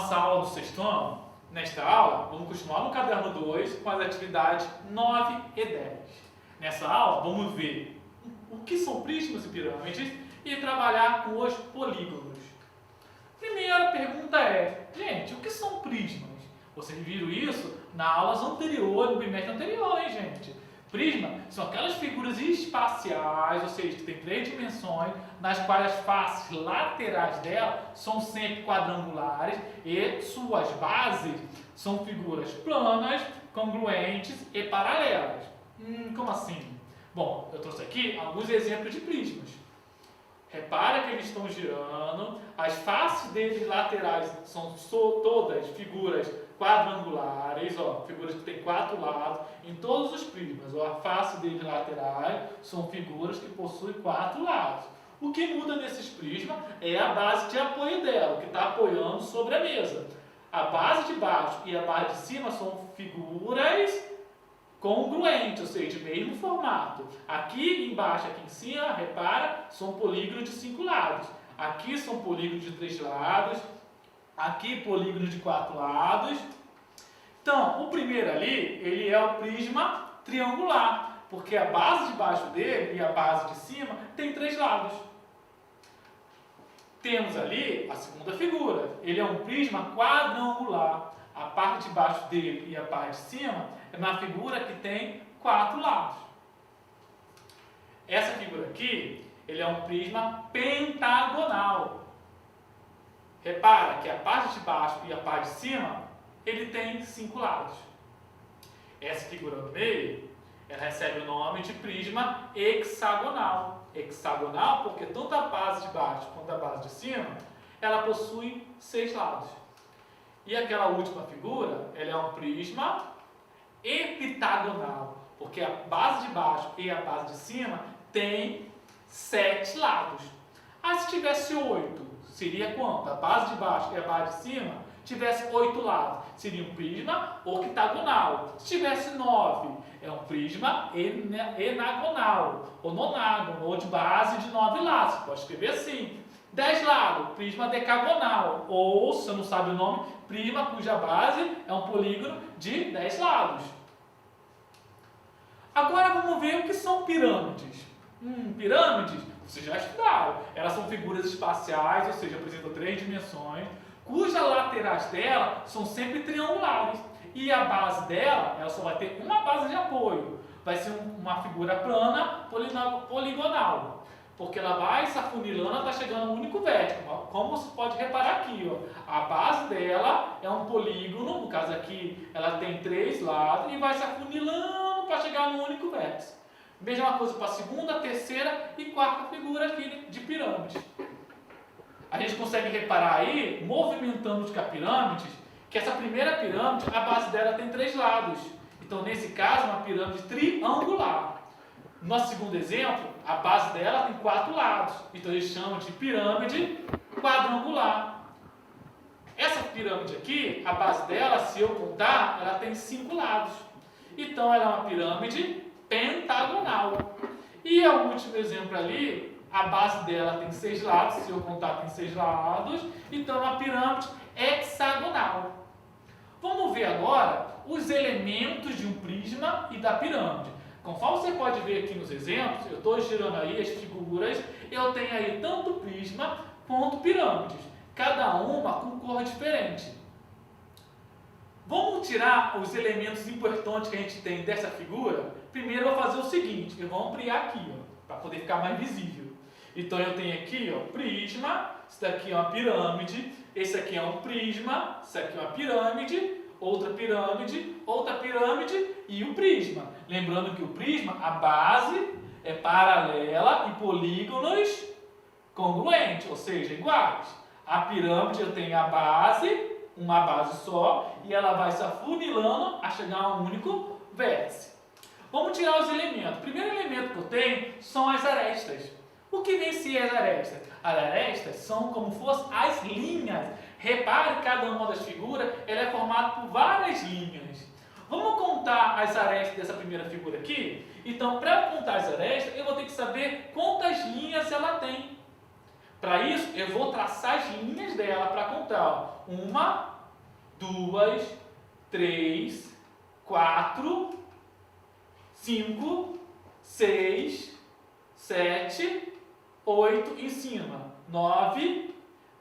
nossa aula do sexto ano. Nesta aula, vamos continuar no caderno 2 com as atividades 9 e 10. Nessa aula, vamos ver o que são prismas e pirâmides e trabalhar com os polígonos. Primeira pergunta é, gente, o que são prismas? Vocês viram isso nas aulas anteriores, no bimestre anterior, hein, gente? Prisma são aquelas figuras espaciais, ou seja, que tem 3 dimensões, nas quais as faces laterais dela são sempre quadrangulares e suas bases são figuras planas, congruentes e paralelas. Como assim? Bom, eu trouxe aqui alguns exemplos de prismas. Repara que eles estão girando, as faces deles laterais são todas figuras quadrangulares, ó, figuras que têm 4 lados, em todos os prismas, ó, a face deles laterais são figuras que possuem 4 lados. O que muda nesses prismas é a base de apoio dela, que está apoiando sobre a mesa. A base de baixo e a base de cima são figuras congruente, ou seja, de mesmo formato. Aqui embaixo, aqui em cima, repara, são polígonos de 5 lados. Aqui são polígonos de 3 lados. Aqui polígonos de 4 lados. Então, o primeiro ali, ele é o prisma triangular, porque a base de baixo dele e a base de cima tem 3 lados. Temos ali a segunda figura. Ele é um prisma quadrangular. A parte de baixo dele e a parte de cima é uma figura que tem 4 lados. Essa figura aqui, ele é um prisma pentagonal. Repara que a parte de baixo e a parte de cima, ele tem 5 lados. Essa figura no meio, ela recebe o nome de prisma hexagonal. Hexagonal porque tanto a base de baixo quanto a base de cima, ela possui 6 lados. E aquela última figura, ela é um prisma heptagonal, porque a base de baixo e a base de cima tem 7 lados. Se tivesse 8, seria quanto? A base de baixo e a base de cima tivesse 8 lados, seria um prisma octagonal. Se tivesse 9, é um prisma enagonal, ou nonágono, ou de base de 9 lados. Você pode escrever assim. 10 lados, prisma decagonal, ou, se você não sabe o nome, prisma cuja base é um polígono de 10 lados. Agora vamos ver o que são pirâmides. Pirâmides, vocês já estudaram. Elas são figuras espaciais, ou seja, apresentam 3 dimensões, cujas laterais dela são sempre triangulares. E a base dela, ela só vai ter uma base de apoio. Vai ser uma figura plana poligonal. Porque ela vai se afunilando até chegar no único vértice. Como você pode reparar aqui, ó, a base dela é um polígono, no caso aqui ela tem 3 lados, e vai se afunilando para chegar no único vértice. Mesma coisa para a segunda, terceira e quarta figura aqui de pirâmide. A gente consegue reparar aí, movimentando as pirâmides, que essa primeira pirâmide, a base dela tem 3 lados. Então, nesse caso, uma pirâmide triangular. No nosso segundo exemplo, a base dela tem 4 lados. Então, eles chamam de pirâmide quadrangular. Essa pirâmide aqui, a base dela, se eu contar, ela tem 5 lados. Então, ela é uma pirâmide pentagonal. E o último exemplo ali, a base dela tem 6 lados. Se eu contar, tem 6 lados. Então, é uma pirâmide hexagonal. Vamos ver agora os elementos de um prisma e da pirâmide. Conforme você pode ver aqui nos exemplos, eu estou girando aí as figuras, eu tenho aí tanto prisma quanto pirâmides, cada uma com cor diferente. Vamos tirar os elementos importantes que a gente tem dessa figura? Primeiro eu vou fazer o seguinte, eu vou ampliar aqui, para poder ficar mais visível. Então eu tenho aqui, ó, prisma, isso daqui é uma pirâmide, esse aqui é um prisma, isso aqui é uma pirâmide, outra pirâmide e o prisma. Lembrando que o prisma, a base é paralela e polígonos congruentes, ou seja, iguais. A pirâmide eu tenho a base, uma base só, e ela vai se afunilando a chegar a um único vértice. Vamos tirar os elementos. O primeiro elemento que eu tenho são as arestas. O que vem ser as arestas? As arestas são como fossem as linhas. Repare que cada uma das figuras ela é formada por várias linhas. Vamos contar as arestas dessa primeira figura aqui? Então, para contar as arestas, eu vou ter que saber quantas linhas ela tem. Para isso, eu vou traçar as linhas dela para contar. 1, 2, 3, 4, 5, 6, 7, 8 em cima. 9,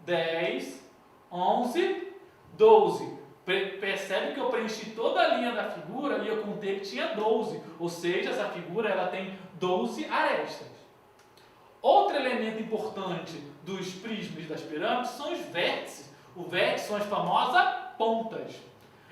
10, 11, 12. Percebe que eu preenchi toda a linha da figura e eu contei que tinha 12. Ou seja, essa figura ela tem 12 arestas. Outro elemento importante dos prismas e das pirâmides são os vértices. Os vértices são as famosas pontas.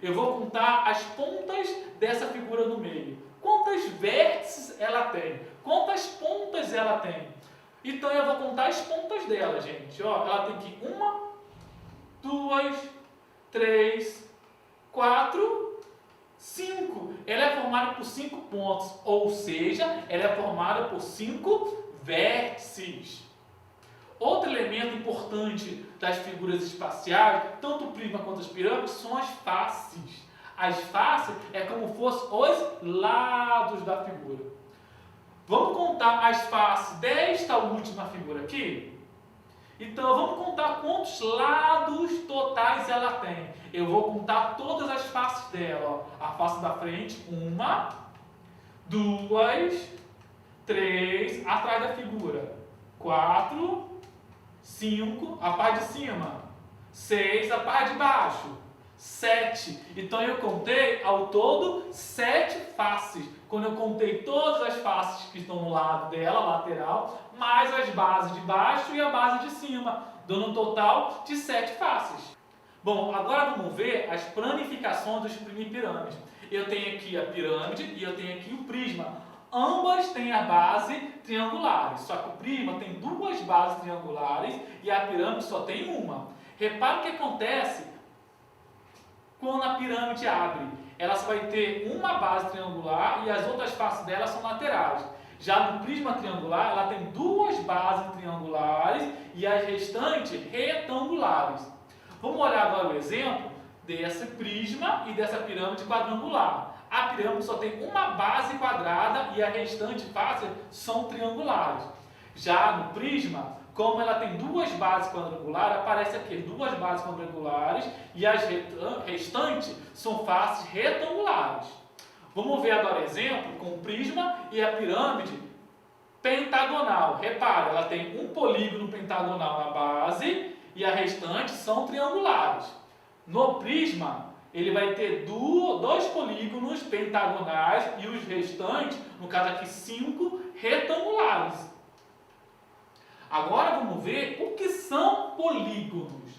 Eu vou contar as pontas dessa figura no meio. Quantos vértices ela tem? Quantas pontas ela tem? Então eu vou contar as pontas dela, gente. Ó, ela tem aqui 1, 2, 3, 4, 5. Ela é formada por 5 pontos, ou seja, ela é formada por 5 vértices. Outro elemento importante das figuras espaciais, tanto o prisma quanto as pirâmides, são as faces. As faces é como fossem os lados da figura. Vamos contar as faces desta última figura aqui? Então, vamos contar quantos lados totais ela tem. Eu vou contar todas as faces dela. Ó. A face da frente, 1, 2, 3, atrás da figura, 4, 5, a parte de cima, 6, a parte de baixo, 7. Então, eu contei ao todo 7 faces. Quando eu contei todas as faces que estão no lado dela, lateral, mais as bases de baixo e a base de cima, dando um total de 7 faces. Bom, agora vamos ver as planificações dos pirâmides. Eu tenho aqui a pirâmide e eu tenho aqui o prisma. Ambas têm a base triangulares, só que o prisma tem 2 bases triangulares e a pirâmide só tem uma. Repara o que acontece quando a pirâmide abre. Ela só vai ter uma base triangular e as outras faces dela são laterais. Já no prisma triangular, ela tem 2 bases triangulares e as restantes retangulares. Vamos olhar agora o exemplo desse prisma e dessa pirâmide quadrangular. A pirâmide só tem uma base quadrada e a restante faces são triangulares. Já no prisma, como ela tem 2 bases quadrangulares, aparece aqui 2 bases quadrangulares e as restantes são faces retangulares. Vamos ver agora exemplo com o prisma e a pirâmide pentagonal. Repara, ela tem um polígono pentagonal na base e a restante são triangulares. No prisma, ele vai ter 2 polígonos pentagonais e os restantes, no caso aqui 5, retangulares. Agora vamos ver o que são polígonos.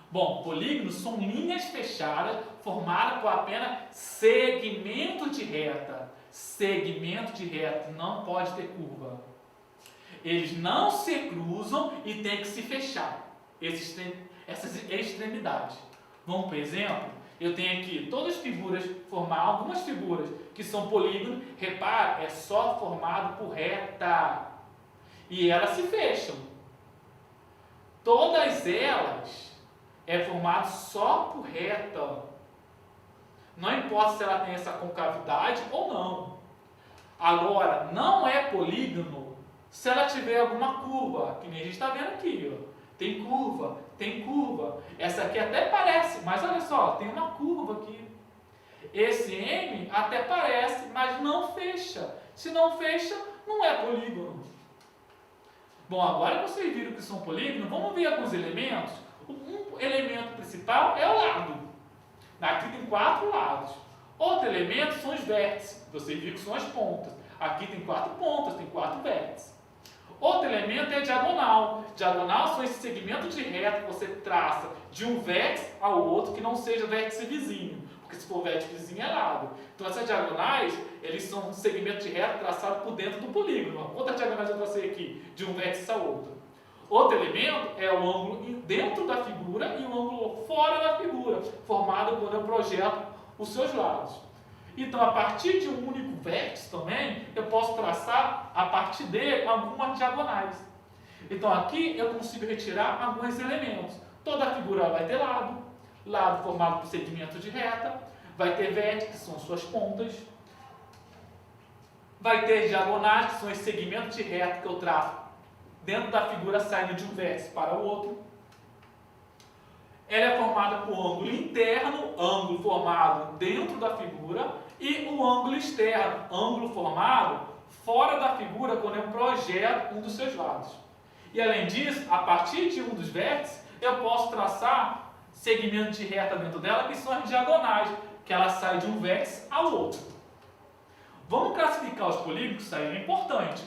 Bom, polígonos são linhas fechadas formadas por apenas segmento de reta. Segmento de reta, não pode ter curva. Eles não se cruzam e tem que se fechar. Essas extremidades. Vamos para o exemplo? Eu tenho aqui todas as figuras, algumas figuras que são polígonos. Repare, é só formado por reta. E elas se fecham. Todas elas é formado só por reta. Não importa se ela tem essa concavidade ou não. Agora, não é polígono se ela tiver alguma curva, que nem a gente está vendo aqui. Ó. Tem curva, tem curva. Essa aqui até parece, mas olha só, tem uma curva aqui. Esse M até parece, mas não fecha. Se não fecha, não é polígono. Bom, agora que vocês viram que são polígonos, vamos ver alguns elementos. Um elemento principal é o lado. Aqui tem 4 lados. Outro elemento são os vértices. Vocês viram que são as pontas. Aqui tem 4 pontas, tem 4 vértices. Outro elemento é a diagonal. Diagonal são esses segmentos de reta que você traça de um vértice ao outro que não seja vértice vizinho. Porque se for vértice vizinho é lado. Então essas diagonais, eles são segmentos de reta traçados por dentro do polígono. Quantas diagonais eu tracei aqui? De um vértice ao outro. Outro elemento é o ângulo dentro da figura e o ângulo fora da figura, formado quando eu projeto os seus lados. Então, a partir de um único vértice também, eu posso traçar, a partir dele, algumas diagonais. Então, aqui eu consigo retirar alguns elementos. Toda a figura vai ter lado formado por segmentos de reta, vai ter vértices, que são suas pontas, vai ter diagonais, que são esses segmentos de reta que eu traço dentro da figura saindo de um vértice para o outro. ela é formada por ângulo interno, ângulo formado dentro da figura, e o ângulo externo, ângulo formado fora da figura quando eu projeto um dos seus lados. E além disso, a partir de um dos vértices, eu posso traçar segmentos de reta dentro dela, que são as diagonais, que ela sai de um vértice ao outro. Vamos classificar os polígonos, isso aí é importante.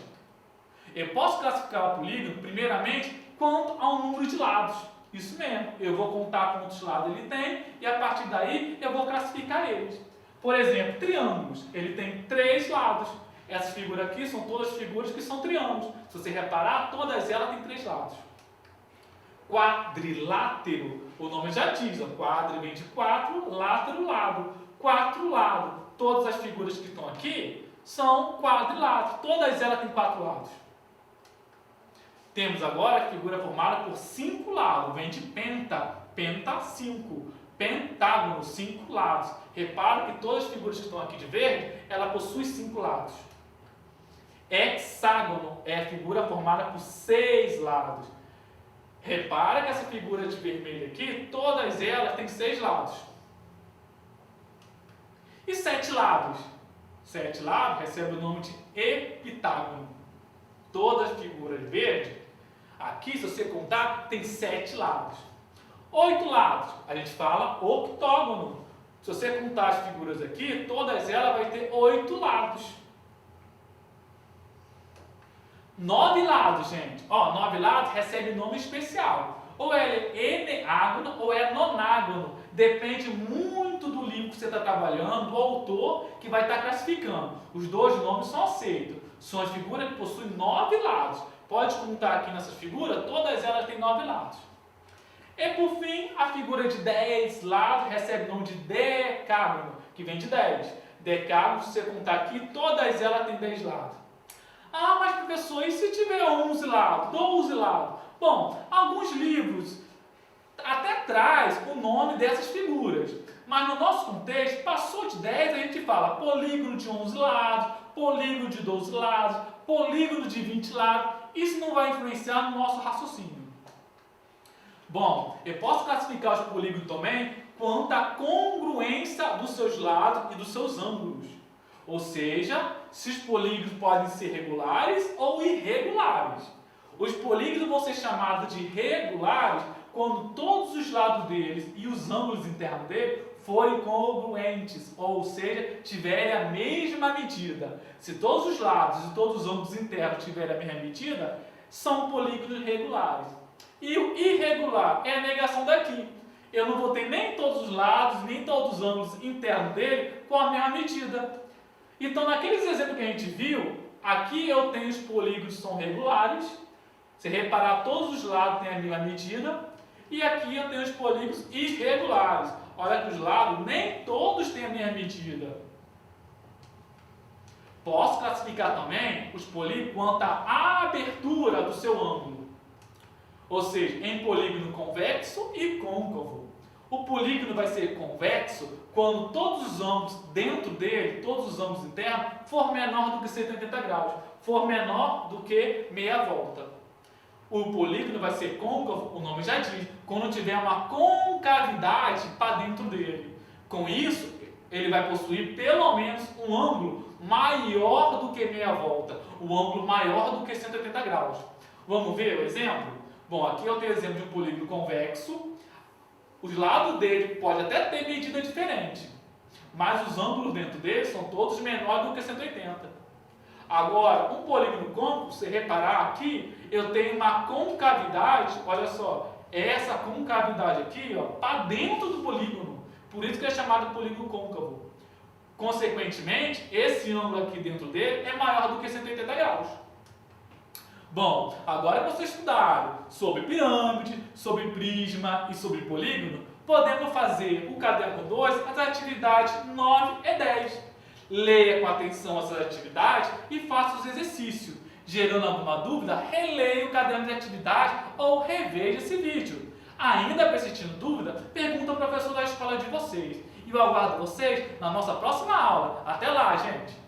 Eu posso classificar o polígono, primeiramente, quanto ao número de lados. Isso mesmo, eu vou contar quantos lados ele tem e a partir daí eu vou classificar eles. Por exemplo, triângulos, ele tem 3 lados. Essas figuras aqui são todas figuras que são triângulos. Se você reparar, todas elas têm 3 lados. Quadrilátero, o nome já diz, ó, quadro vem de 4, látero, lado. 4 lados. Todas as figuras que estão aqui são quadriláteros. Todas elas têm 4 lados. Temos agora a figura formada por 5 lados. Vem de penta. Penta, 5. Pentágono, 5 lados. Repara que todas as figuras que estão aqui de verde, ela possui 5 lados. Hexágono é a figura formada por 6 lados. Repara que essa figura de vermelho aqui, todas elas têm 6 lados. E 7 lados? 7 lados recebe o nome de heptágono. Todas as figuras verdes, aqui se você contar, tem 7 lados. 8 lados, a gente fala octógono. Se você contar as figuras aqui, todas elas vão ter 8 lados. 9 lados, gente. Ó, 9 lados recebe nome especial. Ou é eneágono ou é nonágono. Depende muito do livro que você está trabalhando, do autor que vai estar classificando. Os 2 nomes são aceitos. São as figuras que possuem 9 lados. Pode contar aqui nessas figuras, todas elas têm 9 lados. E por fim, a figura de 10 lados recebe o nome de decágono, que vem de 10. Decágono, se você contar aqui, todas elas têm 10 lados. Ah, mas professor, e se tiver 11 lados, 12 lados? Bom, alguns livros até traz o nome dessas figuras. Mas no nosso contexto, passou de 10, a gente fala polígono de 11 lados, polígono de 12 lados, polígono de 20 lados. Isso não vai influenciar no nosso raciocínio. Bom, eu posso classificar os polígonos também quanto à congruência dos seus lados e dos seus ângulos. Ou seja, se os polígonos podem ser regulares ou irregulares. Os polígonos vão ser chamados de regulares quando todos os lados deles e os ângulos internos dele forem congruentes, ou seja, tiverem a mesma medida. Se todos os lados e todos os ângulos internos tiverem a mesma medida, são polígonos regulares. E o irregular é a negação daqui. Eu não vou ter nem todos os lados, nem todos os ângulos internos dele com a mesma medida. Então, naqueles exemplos que a gente viu, aqui eu tenho os polígonos que são regulares. Se reparar, todos os lados têm a mesma medida. E aqui eu tenho os polígonos irregulares. Olha que os lados nem todos têm a mesma medida. Posso classificar também os polígonos quanto à abertura do seu ângulo. Ou seja, em polígono convexo e côncavo. O polígono vai ser convexo quando todos os ângulos dentro dele, todos os ângulos internos, for menor do que 180 graus, for menor do que meia volta. O polígono vai ser côncavo, o nome já diz, quando tiver uma concavidade para dentro dele. Com isso, ele vai possuir pelo menos um ângulo maior do que meia volta, um ângulo maior do que 180 graus. Vamos ver o exemplo? Bom, aqui eu tenho o exemplo de um polígono convexo. Os lados dele podem até ter medida diferente, mas os ângulos dentro dele são todos menores do que 180. Agora, um polígono côncavo, se você reparar aqui, eu tenho uma concavidade, olha só, essa concavidade aqui, ó, para dentro do polígono. Por isso que é chamado polígono côncavo. Consequentemente, esse ângulo aqui dentro dele é maior do que 180 graus. Bom, agora que vocês estudaram sobre pirâmide, sobre prisma e sobre polígono, podemos fazer o caderno 2, as atividades 9 e 10. Leia com atenção essas atividades e faça os exercícios. Gerando alguma dúvida, releia o caderno de atividade ou reveja esse vídeo. Ainda persistindo dúvida, pergunta ao professor da escola de vocês. E eu aguardo vocês na nossa próxima aula. Até lá, gente!